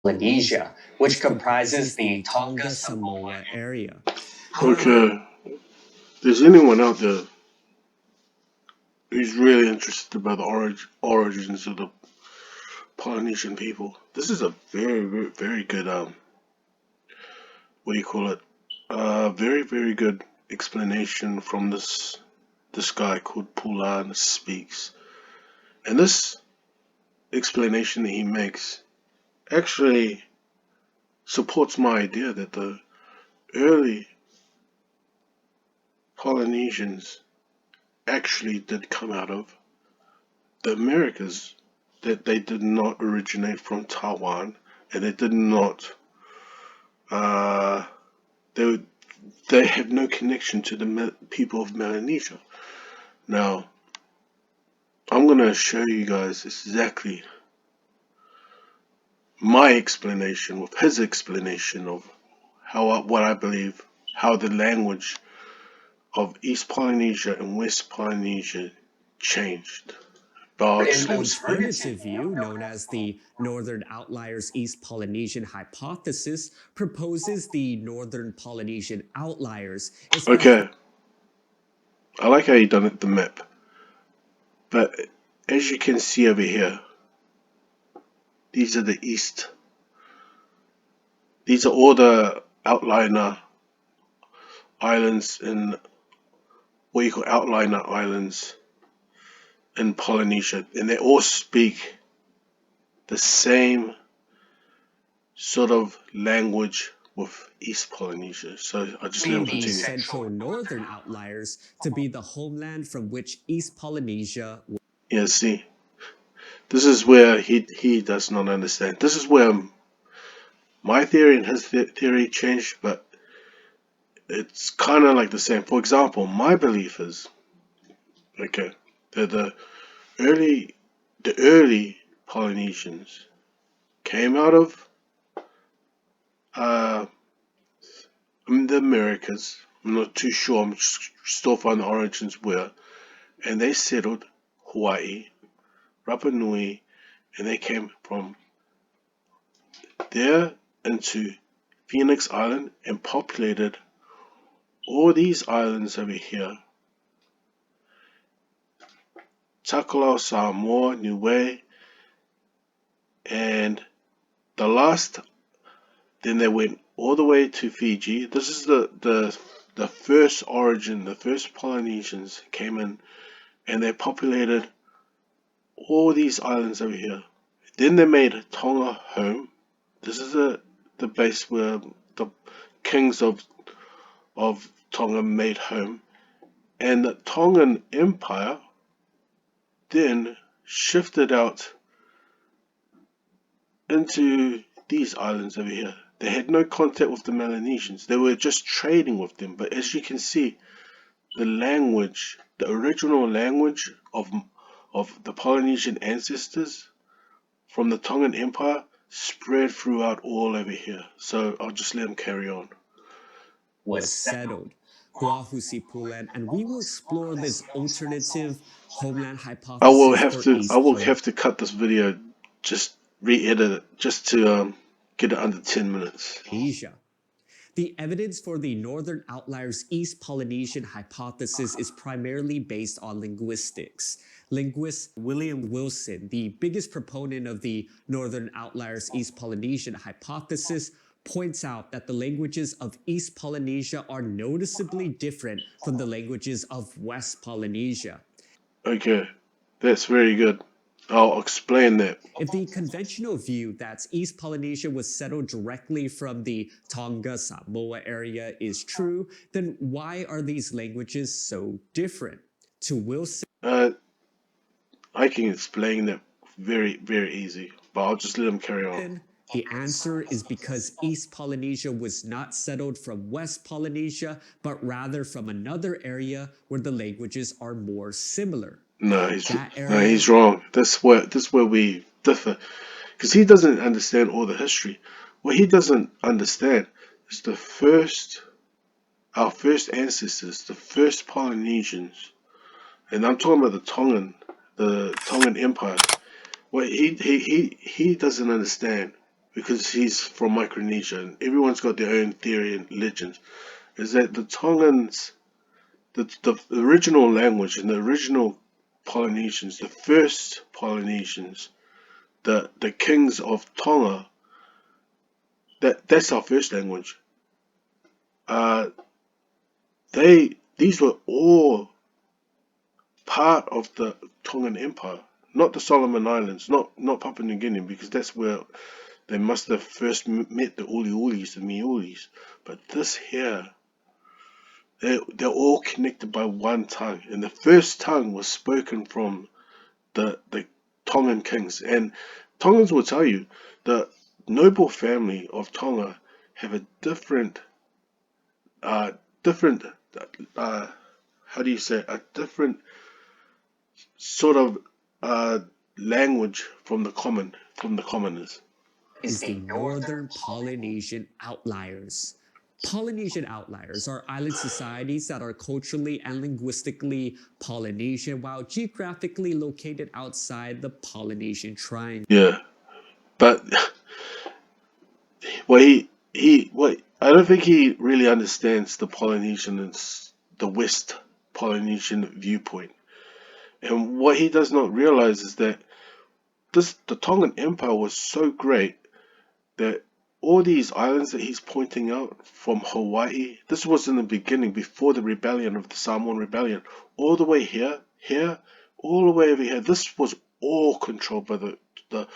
Polynesia, which comprises the Tonga Samoa area. Okay, there's anyone out there who's really interested about the origins of the Polynesian people? This is a very good what do you call it? Very good explanation from this guy called Pulan Speaks, and this explanation that he makes actually supports my idea that the early Polynesians actually did come out of the Americas, that they did not originate from Taiwan, and they did not uh, they they have no connection to the people of Melanesia. Now, I'm gonna show you guys exactly my explanation with his explanation of what I believe, how the language of East Polynesia and West Polynesia changed. But An alternative alternative view, known as the Northern Outliers East Polynesian hypothesis, proposes the Northern Polynesian outliers. Okay, I like how you done it, the map. But as you can see over here, these are the east. These are all the outliner islands in what you call outliner islands in Polynesia, and they all speak the same sort of language with East Polynesia. So I just let him The continue. central northern outliers to be the homeland from which East Polynesia. Yeah, see, this is where he does not understand. This is where my theory and his theory changed, but it's kind of like the same. For example, my belief is okay that the early Polynesians came out of uh, the Americas. I'm not too sure. I'm still finding the origins where, and they settled Hawaii, Rapa Nui, and they came from there into Phoenix Island and populated all these islands over here. Takalao, Samoa, Niue, and the last, then they went all the way to Fiji. This is the first origin, the first Polynesians came in and they populated all these islands over here. Then they made Tonga home. This is the base where the kings of Tonga made home. And the Tongan Empire then shifted out into these islands over here. They had no contact with the Melanesians. They were just trading with them. But as you can see, the language, the original language of the Polynesian ancestors from the Tongan Empire spread throughout all over here. So I'll just let them carry on. Was settled. Pulan, and we will explore this alternative homeland hypothesis for I East will have to cut this video, just re-edit it, just to get it under 10 minutes. Asia. The evidence for the Northern Outliers East Polynesian hypothesis is primarily based on linguistics. Linguist William Wilson, the biggest proponent of the Northern Outliers East Polynesian hypothesis, points out that the languages of East Polynesia are noticeably different from the languages of West Polynesia. Okay, that's very good. I'll explain that. If the conventional view that East Polynesia was settled directly from the Tonga Samoa area is true, then why are these languages so different? To Wilson, I can explain that very easy, but I'll just let him carry on. the answer is because East Polynesia was not settled from West Polynesia, but rather from another area where the languages are more similar. No, he's wrong. That's where we differ, because he doesn't understand all the history. What he doesn't understand is our first ancestors, the first Polynesians, and I'm talking about the Tongan Empire. What he doesn't understand because he's from Micronesia, and everyone's got their own theory and legend, is that the Tongans, the original language and the original Polynesians, the first Polynesians, the kings of Tonga, that's our first language. These were all part of the Tongan Empire, not the Solomon Islands, not Papua New Guinea, because that's where they must have first met the Uliulis, the Miulis. But this here, they're all connected by one tongue, and the first tongue was spoken from the Tongan kings. And Tongans will tell you the noble family of Tonga have a different different how do you say, a different sort of language from the commoners. Is the Northern Polynesian Outliers. Polynesian outliers are island societies that are culturally and linguistically Polynesian while geographically located outside the Polynesian Triangle. Yeah, but I don't think he really understands the Polynesian and the West Polynesian viewpoint. And what he does not realize is that the Tongan Empire was so great that all these islands that he's pointing out from Hawaii, this was in the beginning, before the rebellion of the Samoan rebellion, all the way here, all the way over here, this was all controlled by the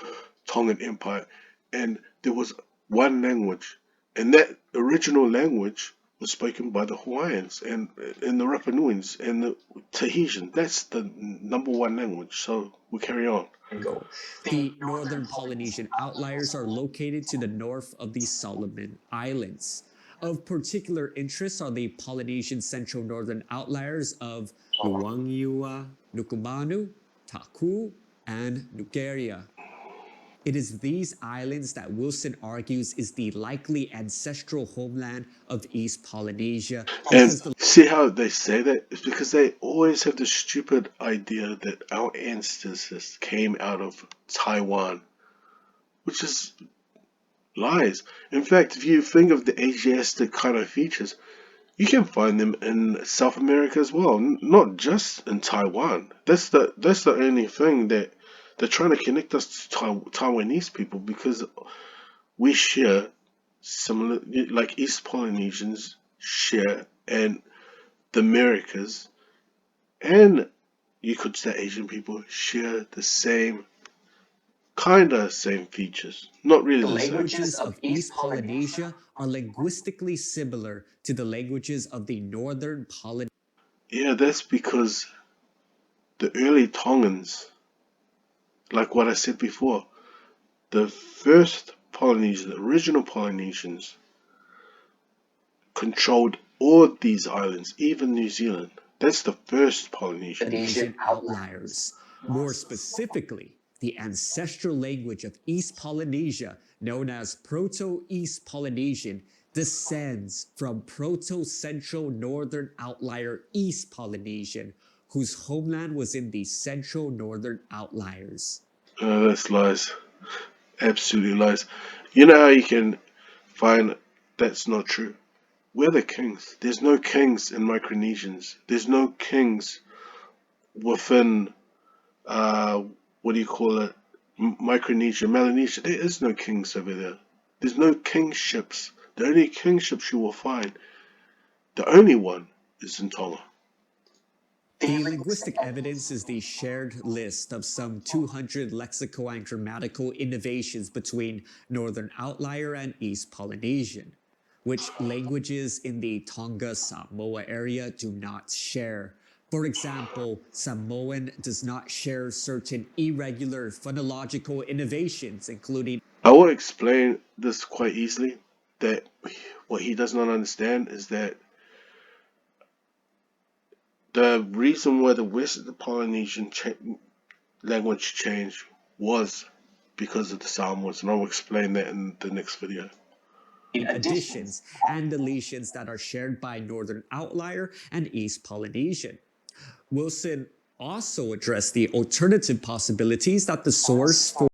Tongan Empire. And there was one language, and that original language was spoken by the Hawaiians and the Rapa Nuis and the Tahitian. That's the number one language. So we'll carry on. The Northern Polynesian Outliers are located to the north of the Solomon Islands. Of particular interest are the Polynesian Central Northern Outliers of Nuangiua, Nukumanu, Taku, and Nukeria. It is these islands that Wilson argues is the likely ancestral homeland of East Polynesia. And see how they say that? It's because they always have the stupid idea that our ancestors came out of Taiwan, which is lies. In fact, if you think of the Asiatic kind of features, you can find them in South America as well, not just in Taiwan. That's the only thing that they're trying to connect us to Taiwanese people, because we share similar, like East Polynesians share, and the Americas, and you could say Asian people share the same same features. Not really The the same. languages of East Polynesia are linguistically similar to the languages of the Northern Polynesia. Yeah, that's because the early Tongans, like what I said before, the first Polynesians, the original Polynesians, controlled all these islands, even New Zealand. That's the first Polynesian. Polynesian outliers. More specifically, the ancestral language of East Polynesia, known as Proto-East Polynesian, descends from Proto-Central Northern Outlier East Polynesian, whose homeland was in the Central Northern Outliers. That's lies. Absolutely lies. You know how you can find that's not true? We're the kings. There's no kings in Micronesians. There's no kings within, what do you call it, Micronesia, Melanesia. There is no kings over there. There's no kingships. The only kingships you will find, the only one, is in Tonga. The linguistic evidence is the shared list of some 200 lexical and grammatical innovations between Northern Outlier and East Polynesian, which languages in the Tonga-Samoa area do not share. For example, Samoan does not share certain irregular phonological innovations, including... I will explain this quite easily, that what he does not understand is that the reason why the Polynesian language changed was because of the Samoans, and I'll explain that in the next video. Additions and deletions that are shared by Northern Outlier and East Polynesian. Wilson also addressed the alternative possibilities that the source for